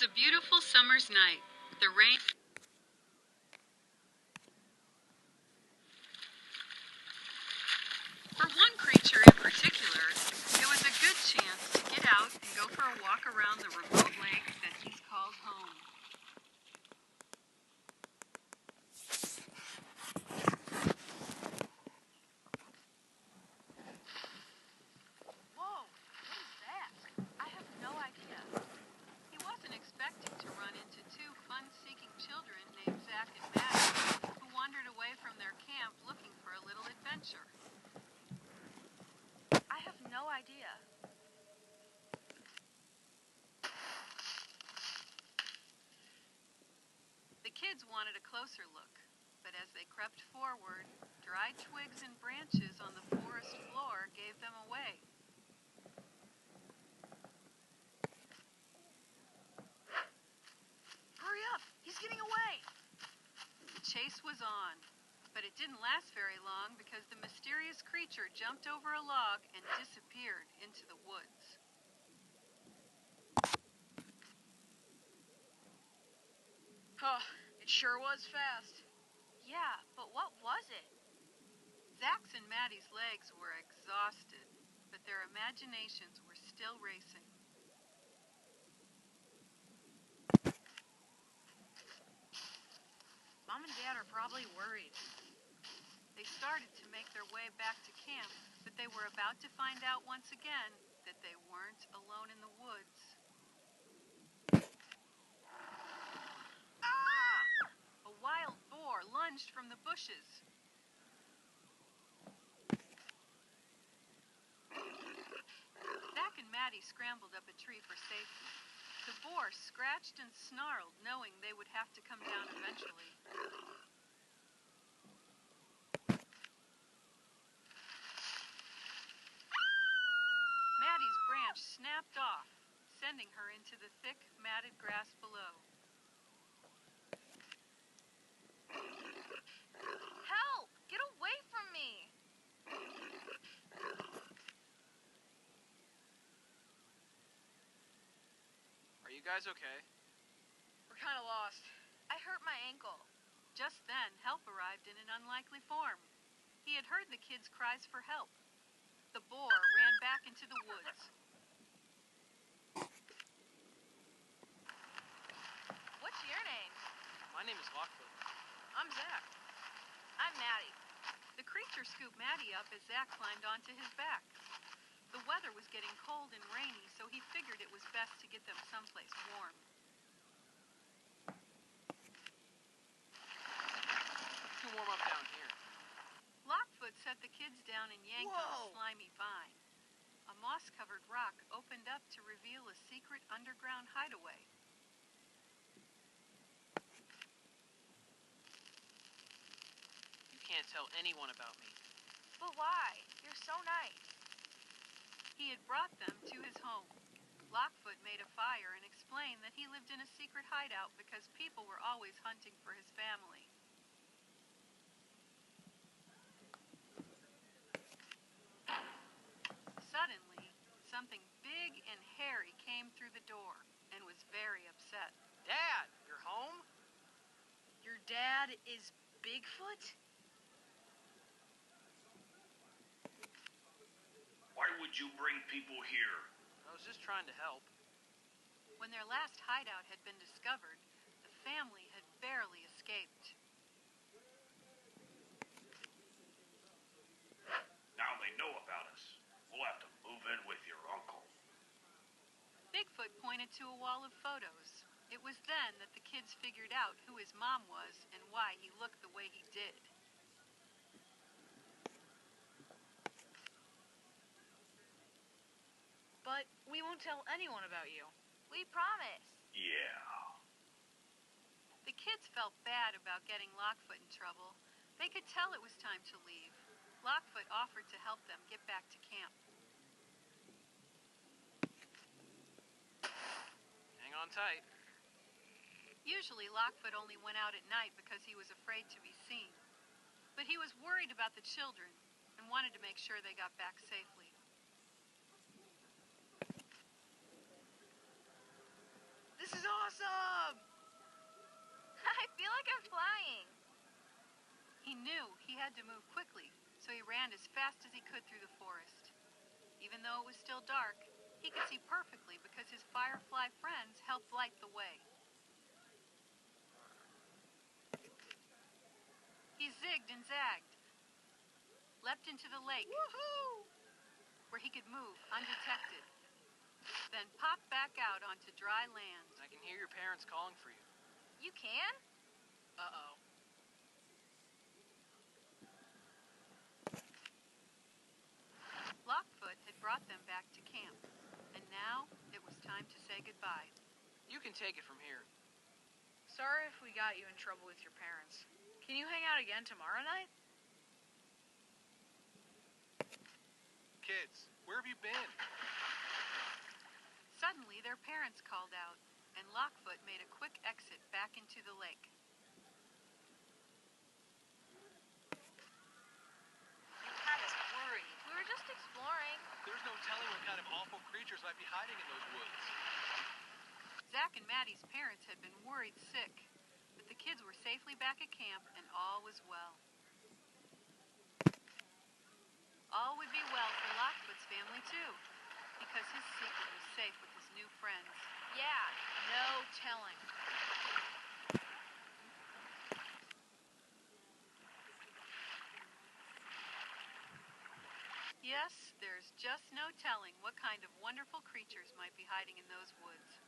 a beautiful summer's night. The rain... For one creature in particular, it was a good chance to get out and go for a walk around the remote lake that he's called home. Whoa, what is that? I have no idea. He wasn't expecting to run into two fun-seeking children named Zach and Maddie, who wandered away from their camp looking for a little adventure. I have no idea. The kids wanted a closer look, but as they crept forward, dried twigs and branches on the forest floor gave them away. Hurry up! He's getting away! The chase was on, but it didn't last very long because the mysterious creature jumped over a log and disappeared into the woods. Oh, it sure was fast. Yeah, but what was it? Zach's and Maddie's legs were exhausted, but their imaginations were still racing. Mom and Dad are probably worried. They started to make their way back to camp, but they were about to find out once again that they weren't alone in the woods. Ah! A wild boar lunged from the bushes. Zach and Maddie scrambled up a tree for safety. The boar scratched and snarled, knowing they would have to come down eventually. Maddie's branch snapped off, sending her into the thick, matted grass below. Help! Get away from me! Are you guys okay? We're kind of lost. I hurt my ankle. Just then, help arrived in an unlikely form. He had heard the kids' cries for help. The boar ran back into the woods. What's your name? My name is Lochfoot. I'm Zach. I'm Maddie. The creature scooped Maddie up as Zach climbed onto his back. The weather was getting cold and rainy, so he figured it was best to get them someplace warm. You can warm up down here. Lochfoot set the kids down and yanked on a Whoa! slimy vine. A moss-covered rock opened up to reveal a secret underground hideaway. You can't tell anyone about me. But why? You're so nice. He had brought them to his home. Lochfoot made a fire and explained that he lived in a secret hideout because people were always hunting for his family. Suddenly, something big and hairy came through the door and was very upset. Dad, you're home? Your dad is Bigfoot? Why would you bring people here? I was just trying to help. When their last hideout had been discovered, the family had barely escaped. Now they know about us. We'll have to move in with your uncle. Bigfoot pointed to a wall of photos. It was then that the kids figured out who his mom was and why he looked the way he did. But we won't tell anyone about you. We promise. Yeah. The kids felt bad about getting Lochfoot in trouble. They could tell it was time to leave. Lochfoot offered to help them get back to camp. Hang on tight. Usually Lochfoot only went out at night because he was afraid to be seen. But he was worried about the children and wanted to make sure they got back safely. This is awesome! knew he had to move quickly, so he ran as fast as he could through the forest. Even though it was still dark, he could see perfectly because his firefly friends helped light the way. He zigged and zagged, leapt into the lake, where he could move undetected, then popped back out onto dry land. I can hear your parents calling for you. You can? Uh-oh. Lochfoot had brought them back to camp, and now it was time to say goodbye. You can take it from here. Sorry if we got you in trouble with your parents. Can you hang out again tomorrow night? Kids, where have you been? Suddenly, their parents called out, and Lochfoot made a quick exit back into the lake. You had us worried. We were just exploring. There's no telling what kind of awful creatures might be hiding in those woods. Zach and Maddie's parents had been worried sick, but the kids were safely back at camp and all was well. All would be well for Lochfoot's family too, because his secret was safe with his new friends. Yeah, no telling. Yes, there's just no telling what kind of wonderful creatures might be hiding in those woods.